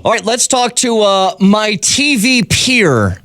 All right, let's talk to my TV peer.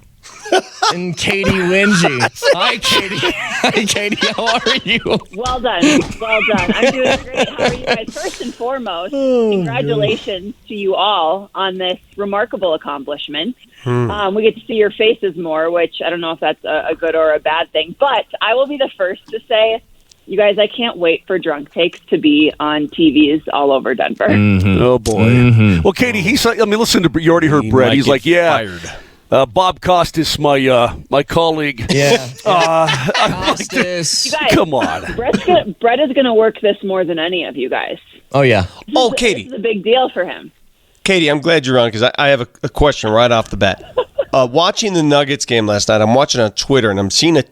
And Katy Winge. Hi, Katy. Hi, Katy. How are you? Well done. Well done. I'm doing great. How are you guys? First and foremost, congratulations to you all on this remarkable accomplishment. We get to see your faces more, which I don't know if that's a good or a bad thing. But I will be the first to say, you guys, I can't wait for Drunk Takes to be on TVs all over Denver. Mm-hmm. Oh, boy. Well, Katy, listen to, you already heard Brett. He's like, fired. Bob Costas, my colleague. Yeah. Costas. You guys, come on. Brett is going to work this more than any of you guys. Oh, yeah. Katy. This is a big deal for him. Katy, I'm glad you're on because I have a question right off the bat. Watching the Nuggets game last night, I'm watching on Twitter, and I'm seeing a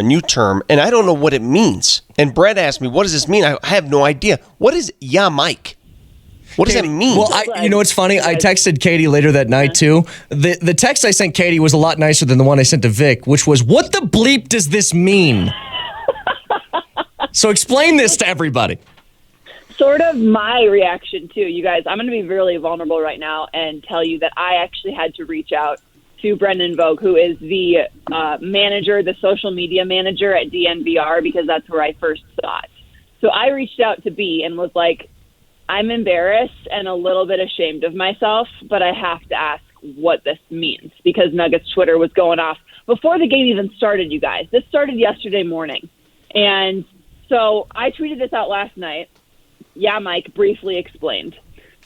new term, and I don't know what it means. And Brett asked me, what does this mean? I have no idea. What is Mike? What does that mean? Well, you know what's funny? I texted Katy later that night, too. The text I sent Katy was a lot nicer than the one I sent to Vic, which was, what the bleep does this mean? So explain this to everybody. Sort of my reaction, too. You guys, I'm going to be really vulnerable right now and tell you that I actually had to reach out to Brendan Vogt, who is the manager, the social media manager at DNVR, because that's where I first saw it. So I reached out to B and was like, I'm embarrassed and a little bit ashamed of myself, but I have to ask what this means because Nuggets Twitter was going off before the game even started, you guys. This started yesterday morning. And so I tweeted this out last night. Yeah, Mike briefly explained.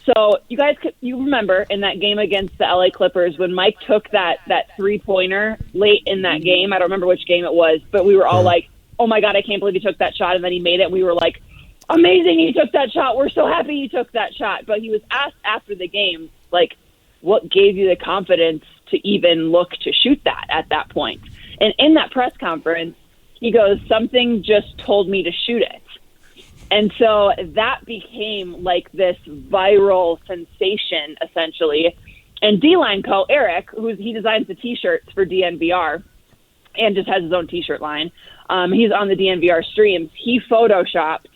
So you guys, you remember in that game against the LA Clippers when Mike took that three-pointer late in that game? I don't remember which game it was, but we were all like, oh, my God, I can't believe he took that shot. And then he made it. And we were like, amazing, he took that shot. We're so happy he took that shot. But he was asked after the game, like, what gave you the confidence to even look to shoot that at that point? And in that press conference, he goes, something just told me to shoot it. And so that became like this viral sensation, essentially. And D-Line Co. Eric, he designs the T-shirts for DNVR and just has his own T-shirt line. He's on the DNVR streams. He photoshopped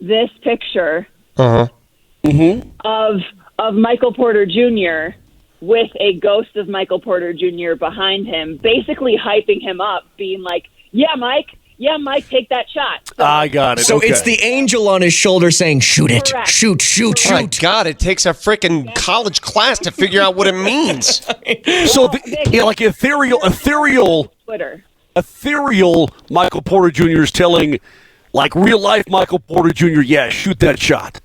this picture of Michael Porter Jr. with a ghost of Michael Porter Jr. behind him, basically hyping him up, being like, yeah, Mike, take that shot. So, I got it. So okay. it's the angel on his shoulder saying, shoot it, Correct. shoot. Oh my God, it takes a freaking college class to figure out what it means. So, like ethereal Twitter. Ethereal Michael Porter Jr. is telling, like real life Michael Porter Jr., yeah, shoot that shot.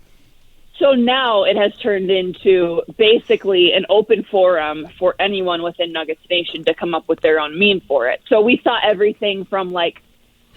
So now it has turned into basically an open forum for anyone within Nuggets Nation to come up with their own meme for it. So we saw everything from like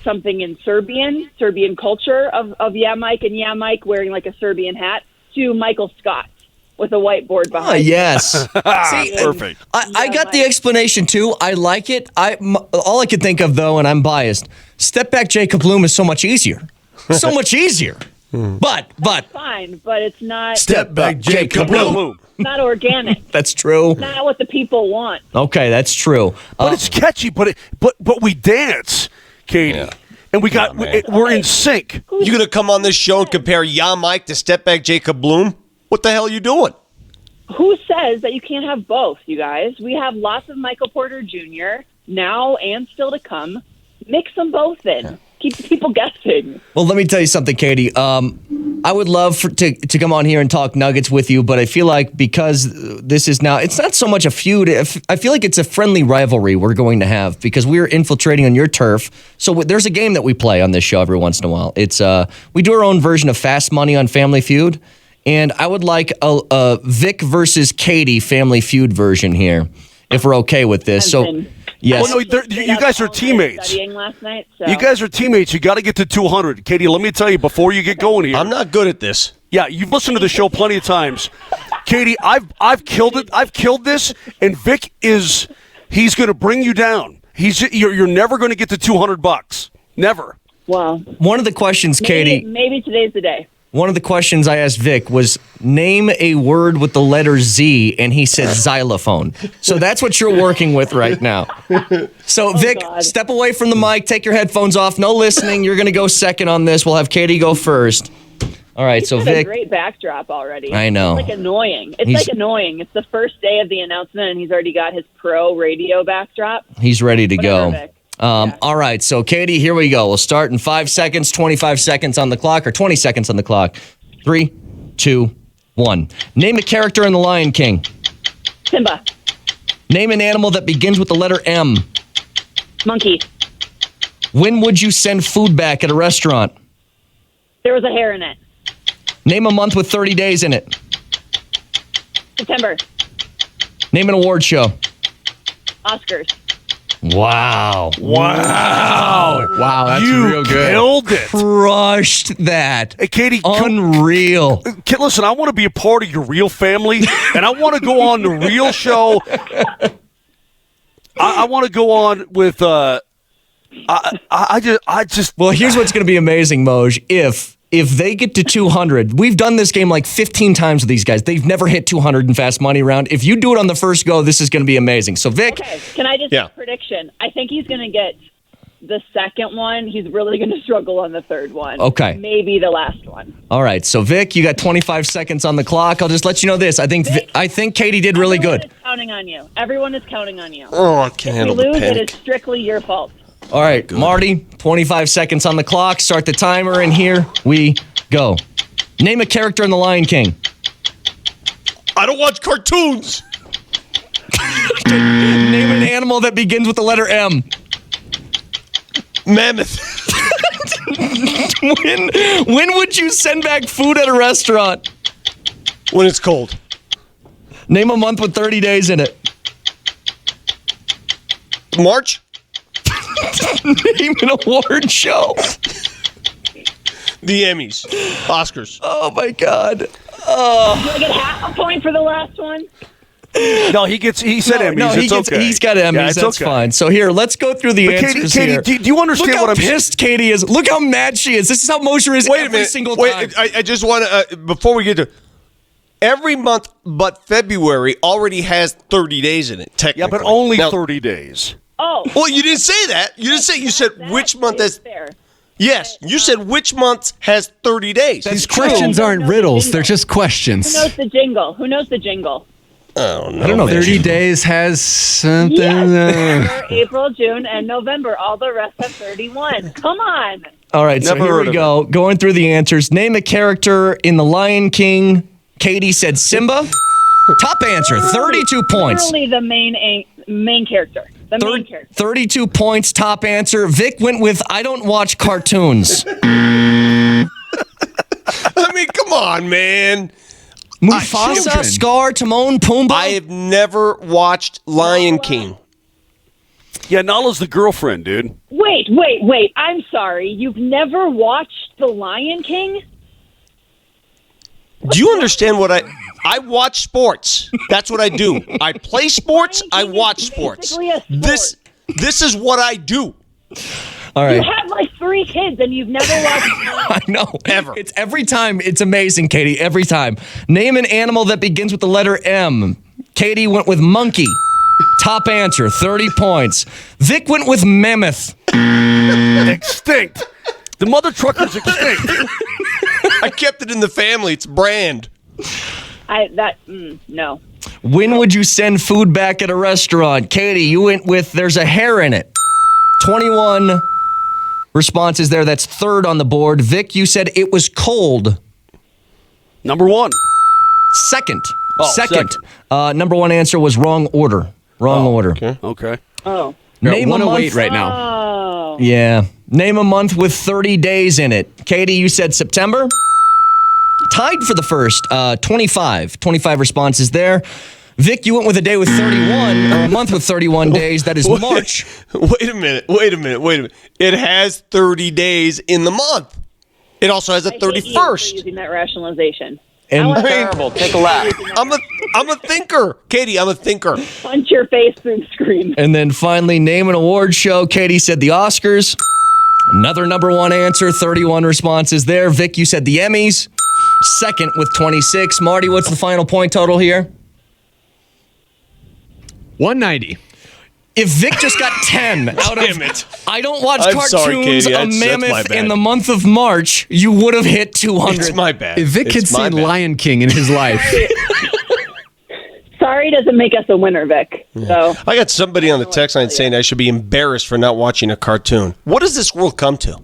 something in Serbian culture of Yeah Mike and Yeah Mike wearing like a Serbian hat to Michael Scott with a whiteboard behind him. Yes. See, perfect. I got the explanation, too. I like it. All I could think of, though, and I'm biased, step back Jacob Bloom is so much easier. So much easier. But. Fine, but it's not. Step back Jacob Bloom. Not organic. That's true. Not what the people want. Okay, that's true. But it's catchy, but we dance, Katy. Yeah. And we're in sync. You going to come on this show and compare Yeah Mike to step back Jacob Bloom? What the hell are you doing? Who says that you can't have both, you guys? We have lots of Michael Porter Jr. now and still to come. Mix them both in. Yeah. Keep people guessing. Well, let me tell you something, Katy. I would love to come on here and talk Nuggets with you, but I feel like because this is now, it's not so much a feud. I feel like it's a friendly rivalry we're going to have because we're infiltrating on your turf. So there's a game that we play on this show every once in a while. It's we do our own version of Fast Money on Family Feud. And I would like a Vic versus Katy Family Feud version here, if we're okay with this. So, yes. Well, no, you guys are teammates. Studying last night, so. You guys are teammates. You got to get to 200. Katy, let me tell you before you get going here. I'm not good at this. Yeah, you've listened to the show plenty of times. Katy, I've killed it. I've killed this, and Vic he's going to bring you down. You're never going to get to $200. Never. Well, one of the questions, Katy. Maybe today's the day. One of the questions I asked Vic was, name a word with the letter Z, and he said xylophone. So that's what you're working with right now. So, Vic, step away from the mic, take your headphones off, no listening. You're going to go second on this. We'll have Katy go first. All right, so He's got a Vic, great backdrop already. I know. It's like annoying. It's He's- like annoying. It's the first day of the announcement, and he's already got his pro radio backdrop. he's ready to Whatever, go. Vic. Yeah. All right, so Katie, here we go. We'll start in 5 seconds, 25 seconds on the clock, or 20 seconds on the clock. 3, 2, 1. Name a character in The Lion King. Simba, Name an animal that begins with the letter M. monkey. When would you send food back at a restaurant? There was a hair in it. Name a month with 30 days in it. September, Name an award show. Oscars. Wow. Wow. Wow, that's you real good. killed it. Crushed that. Hey, Katie, Unreal. listen, I want to be a part of your real family, and I want to go on the real show. I want to go on with. I just. Well, here's what's going to be amazing, Moj. If they get to 200, we've done this game like 15 times with these guys. They've never hit 200 in Fast Money Round. If you do it on the first go, this is going to be amazing. So, Vic, Okay, can I just Yeah. make a prediction? I think he's going to get the second one. He's really going to struggle on the third one. Okay. Maybe the last one. all right. So, Vic, you got 25 seconds on the clock. I'll just let you know this. I think Katie did really Everyone good. is counting on you. Everyone is counting on you. Oh, I can't If you handle the lose, it panic. is strictly your fault. All right, Marty, 25 seconds on the clock. Start the timer, and here we go. Name a character in The Lion King. I don't watch cartoons. Name an animal that begins with the letter M. Mammoth. When would you send back food at a restaurant? When it's cold. Name a month with 30 days in it. March. Name an award show. The Emmys. Oscars. Oh my God. Do I get half a point for the last one? No, he said Emmys. No, It's okay. he's got Emmys. Yeah, it's That's okay. fine. So here, let's go through the But answers Katie, here. do you understand Look how what I'm pissed Katie is. Look how mad she is. This is how Mosher is Wait a every minute. single Wait, time. I just want to, before we get to, every month but February already has 30 days in it, Yeah, technically. but only Now- 30 days. Oh. Well, you didn't say that. You didn't say, you said that which month is has, fair. yes, you said which month has 30 days. These questions aren't riddles; they're just Who questions. knows the jingle? Who knows the jingle? Oh, no, I don't know. 30 days has something. Yes. December, April, June, and November. All the rest have 31. Come on. All right, so Never here heard we of go. Going through the answers. Name a character in The Lion King. Katie said Simba. Top answer, 32 points. Literally the main character. The main character. 32 points, top answer. Vic went with I don't watch cartoons. I mean, come on, man. Mufasa, children. Scar, Timon, Pumbaa. I have never watched Lion King. Yeah, Nala's the girlfriend, dude. Wait. I'm sorry. You've never watched The Lion King? Do you understand what I watch sports. That's what I do. I play sports, I watch sports. Basically a sport. This is what I do. All You right. have like 3 kids and you've never watched I know. Ever. It's every time. It's amazing, Katie. Every time. Name an animal that begins with the letter M. Katie went with monkey. Top answer, 30 points. Vic went with mammoth. Extinct. The mother trucker's extinct. I kept it in the family. It's brand. no. When would you send food back at a restaurant? Katie, you went with there's a hair in it. 21 responses there. That's third on the board. Vic, you said it was cold. Number 1. Second. Oh, Second. Number one answer was wrong order. Wrong order. Okay. Oh. You're at Name a 108 month. right now. Oh. Yeah. Name a month with 30 days in it. Katie, you said September. Tied for the first. 25. 25 responses there. Vic, you went with a day with 31, or a month with 31 days. That is March. Wait a minute. It has 30 days in the month. It also has a I hate you for 31st. using that rationalization. And Terrible. Take a lap. I'm a thinker. Katie, I'm a thinker. Punch your face through the screen. And then finally, name an award show. Katie said the Oscars. Another number one answer, 31 responses there. Vic, you said the Emmys. Second with 26. Marty, what's the final point total here? 190. If Vic just got 10 out of Damn it. I don't watch I'm cartoons, sorry, Katie. a That's my mammoth bad. in the month of March, you would have hit 200. It's my bad. If Vic had It's my seen bad. Lion King in his life, Sorry doesn't make us a winner, Vic. So I got somebody on the text line saying I should be embarrassed for not watching a cartoon. What does this world come to?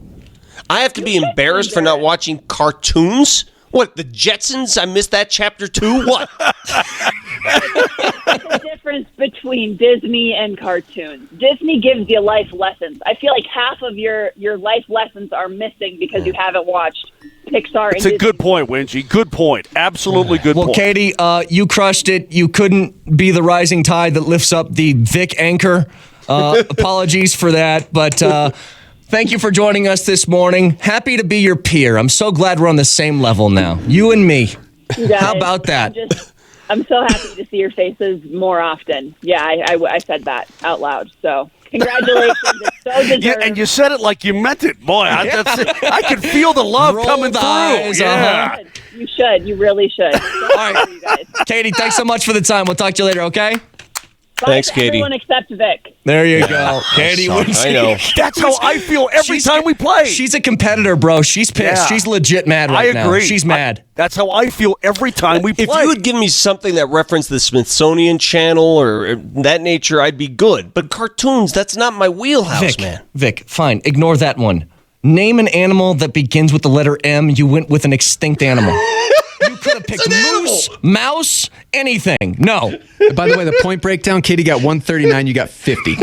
I have to be embarrassed for not watching cartoons? What, the Jetsons? I missed that chapter 2? What? the difference between Disney and cartoons. Disney gives you life lessons. I feel like half of your life lessons are missing because you haven't watched Pixar. It's a good point, Winge. Good point. Absolutely good Well, point. Katie, you crushed it. You couldn't be the rising tide that lifts up the Vic anchor. Apologies for that, but thank you for joining us this morning. Happy to be your peer. I'm so glad we're on the same level now. You and me. You guys, How about that? I'm so happy to see your faces more often. Yeah, I said that out loud. So congratulations. It's so deserved. Yeah, and you said it like you meant it. Boy, I can feel the love Rolled coming through. eyes, Yeah. You should. You really should. So right. you guys. Katie, thanks so much for the time. We'll talk to you later, okay? Bye Thanks, to Katie. Everyone except Vic. There you go. Katie, Sorry, I know. That's how I feel every time we play. She's a competitor, bro. She's pissed. Yeah. She's legit mad right now. I agree. She's mad. That's how I feel every time we play. If you had given me something that referenced the Smithsonian Channel or that nature, I'd be good. But cartoons, that's not my wheelhouse, Vic, man. Vic, fine. Ignore that one. Name an animal that begins with the letter M. You went with an extinct animal. You could have picked moose, mouse, anything. No. by the way, the point breakdown, Katie got 139, you got 50.